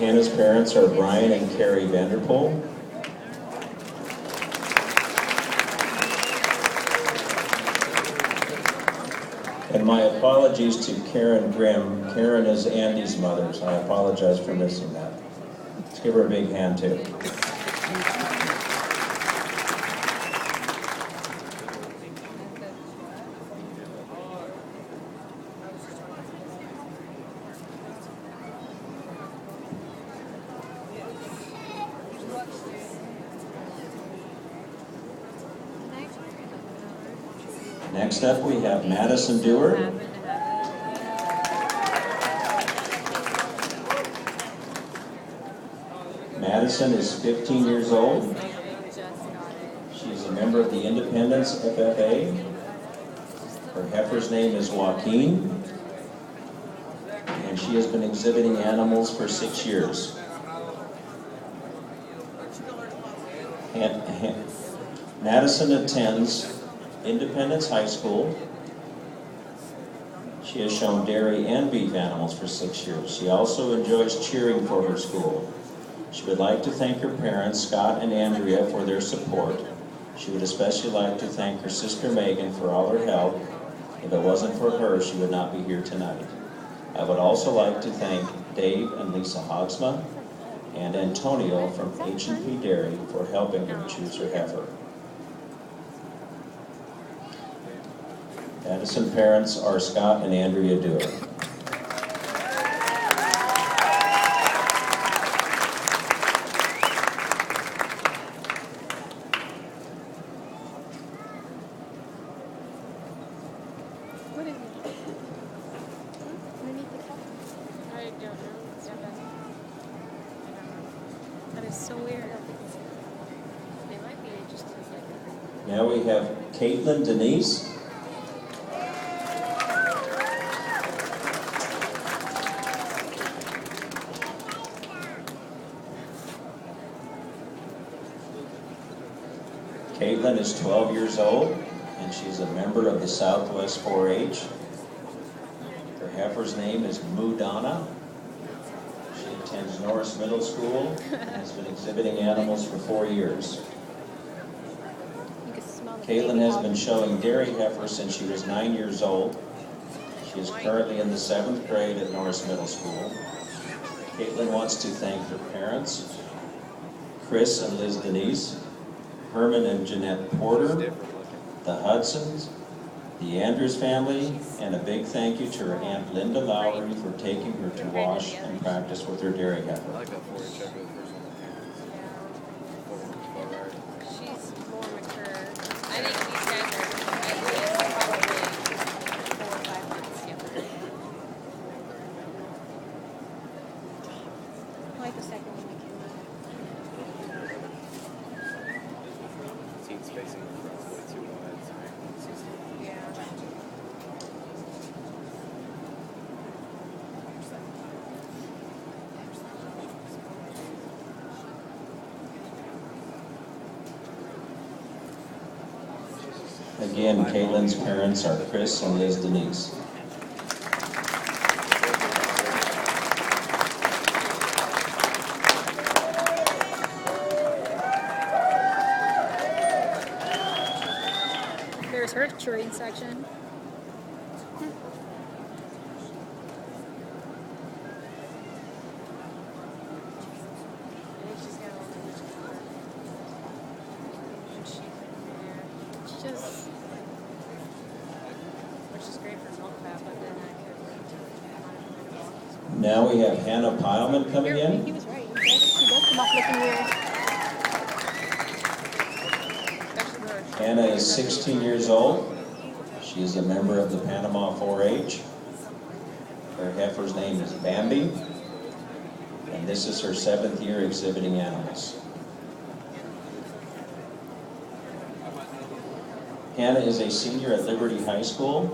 Hannah's parents are Brian and Carrie Vanderpool. And my apologies to Karen Grimm. Karen is Andy's mother, so I apologize for missing that. Let's give her a big hand too. Next up, we have Madison Dewar. Madison is 15 years old. She is a member of the Independence FFA. Her heifer's name is Joaquin, and she has been exhibiting animals for 6 years. Madison attends Independence High School. She has shown dairy and beef animals for 6 years. She also enjoys cheering for her school. She would like to thank her parents, Scott and Andrea, for their support. She would especially like to thank her sister Megan for all her help. If it wasn't for her, she would not be here tonight. I would also like to thank Dave and Lisa Hogsma and Antonio from H&P Dairy for helping her choose her heifer. Madison parents are Scott and Andrea Dewar. What is it? Underneath the cup? I don't know. It's not that. I don't know. That is so weird. They might be just like. Now we have Caitlin Denise. Caitlin is 12 years old, and she's a member of the Southwest 4-H. Her heifer's name is Mudana. She attends Norris Middle School and has been exhibiting animals for 4 years. Caitlin has been showing dairy heifers since she was 9 years old. She is currently in the 7th grade at Norris Middle School. Caitlin wants to thank her parents, Chris and Liz Denise, Herman and Jeanette Porter, the Hudsons, the Andrews family, and a big thank you to her Aunt Linda Lowry for taking her to wash and practice with her dairy heifer. She's more mature. I think these guys are at least probably 4 or 5 months younger. I like the second one. Spacing across way too wide. Yeah. Again, Caitlin's parents are Chris and Liz Denise. There's her touring section. Just, which is great for milk fat, but then I could. Now we have Hannah Pileman coming in. He was right. He does come off looking weird. Hannah is 16 years old. She is a member of the Panama 4-H. Her heifer's name is Bambi, and this is her 7th year exhibiting animals. Hannah is a senior at Liberty High School.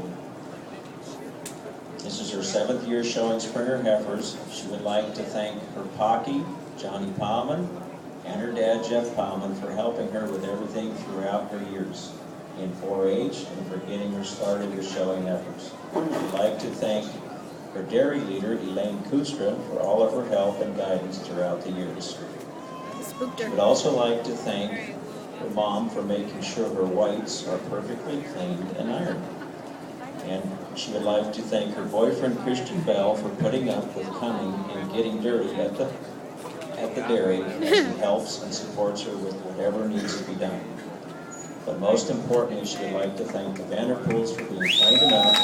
This is her 7th year showing Springer heifers. She would like to thank her Pocky, Johnny Palman, and her dad, Jeff Palman, for helping her with everything throughout her years in 4-H and for getting her started with showing heifers. We'd like to thank her dairy leader, Elaine Kustra, for all of her help and guidance throughout the years. Spooked She her. would also like to thank her mom for making sure her whites are perfectly cleaned and ironed. And she would like to thank her boyfriend, Christian Bell, for putting up with coming and getting dirty at the dairy as he helps and supports her with whatever needs to be done. But most importantly, she would like to thank the Vanderpools for being kind enough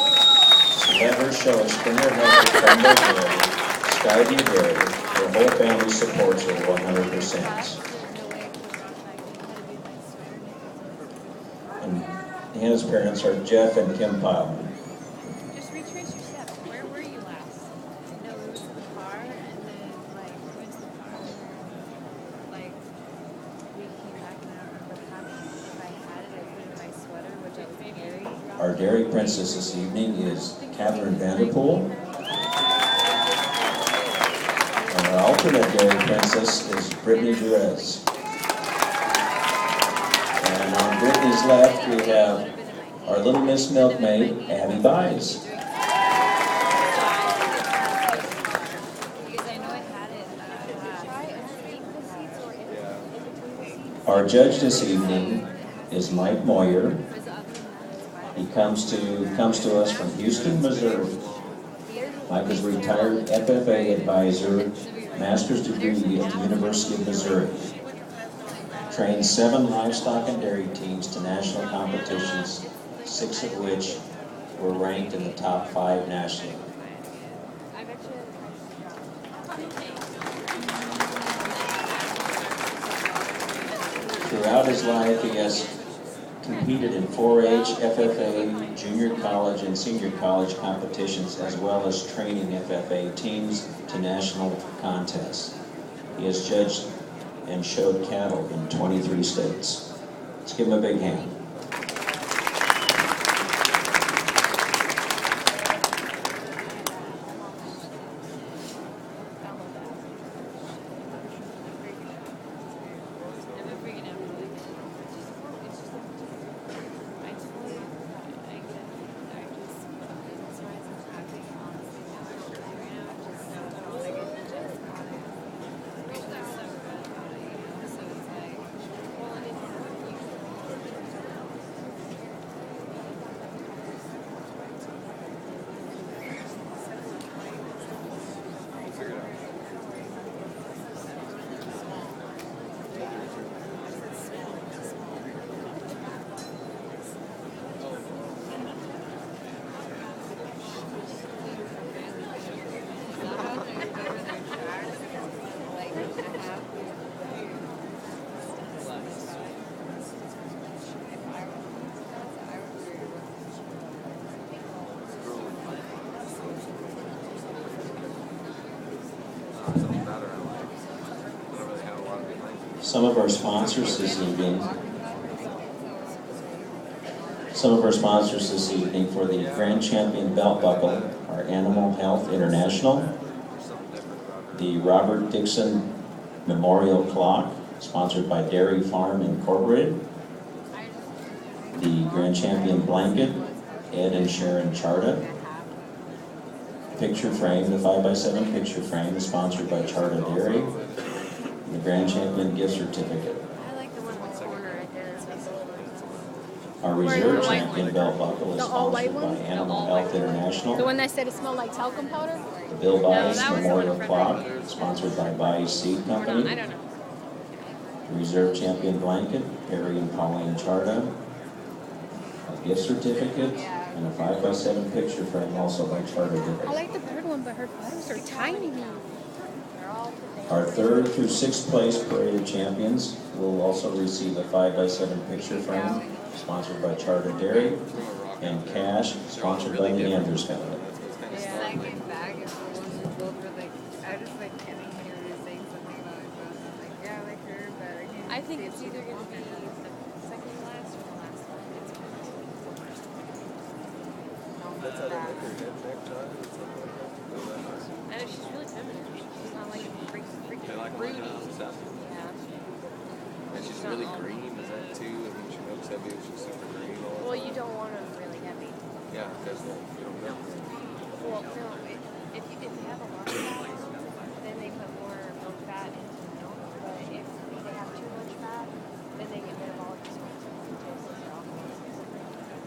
to let her show a Springer Heifer from their dairy, Skyview Dairy. Their whole family supports her 100%. And Hannah's parents are Jeff and Kim Pyle. Just retrace your steps. Where were you last? No, we went to the car, and then, like, we went to the car, and then, like, we came back, and I don't remember having it. If I had it, I put it in my sweater, which I was scary. Our dairy princess this evening is Catherine Vanderpool. And our alternate dairy princess is Brittany Jerez. And on Brittany's left, we have our little Miss Milkmaid, Abby Buys. Because I know I had it. Our judge this evening is Mike Moyer. He comes to us from Houston, Missouri. Mike is a retired FFA advisor, master's degree at the University of Missouri. Trained 7 livestock and dairy teams to national competitions, 6 of which were ranked in the top 5 nationally. Throughout his life, he has competed in 4-H, FFA, junior college, and senior college competitions, as well as training FFA teams to national contests. He has judged and showed cattle in 23 states. Let's give him a big hand. Some of our sponsors this evening for the Grand Champion Belt Buckle are Animal Health International, the Robert Dixon Memorial Clock, sponsored by Dairy Farm Incorporated, the Grand Champion Blanket, Ed and Sharon Charda, picture frame, the 5x7 picture frame is sponsored by Charda Dairy, and the Grand Champion gift certificate. I like the one in the corner right there. That's Our Reserve Champion Belt Buckle is sponsored by Animal Health International. the one that said it smelled like talcum powder? The Bill Bias that was the Memorial one from Clock, sponsored by Bias Seed Company. I don't know. The Reserve Champion Blanket, Perry and Pauline Charda. A gift certificate, and a 5x7 picture frame also by Charda I Dairy. like the third one, but her buttons are tiny. Our 3rd through 6th place parade of champions will also receive a 5x7 picture frame, sponsored by Charter Dairy, and cash, sponsored by the Andrews Company. Second bag is the one we both were like, I just like ending when you were saying something about it, but I'm like, yeah, I like her, but I can't. I think it's either going to be the second last or the last one. That's how they make her head neck tie or something like that. No, that nice. I know she's really feminine. She's not like freaking They like broody. stuff. Yeah. And she's really green, is that too? I mean, she looks heavy and she's super green all the Well, time. you don't want them really heavy. Yeah, because you don't know. Well, no, if you have a lot of fat, then they put more milk fat into the milk. But if they have too much fat, then they get metabolic dysfunctions or alcoholism.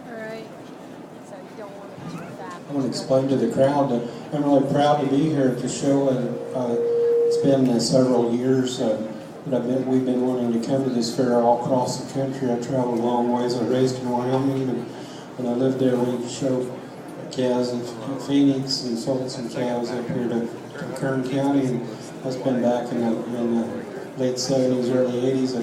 All right. So you don't want it too fat. I want to explain to the crowd that I'm really proud to be here at the show, and it's been several years that we've been wanting to come to this fair all across the country. I traveled a long ways. I raised in Wyoming, and when I lived there, we showed calves in Phoenix and sold some calves up here to Kern County, and that's been back in the late 70s, early 80s.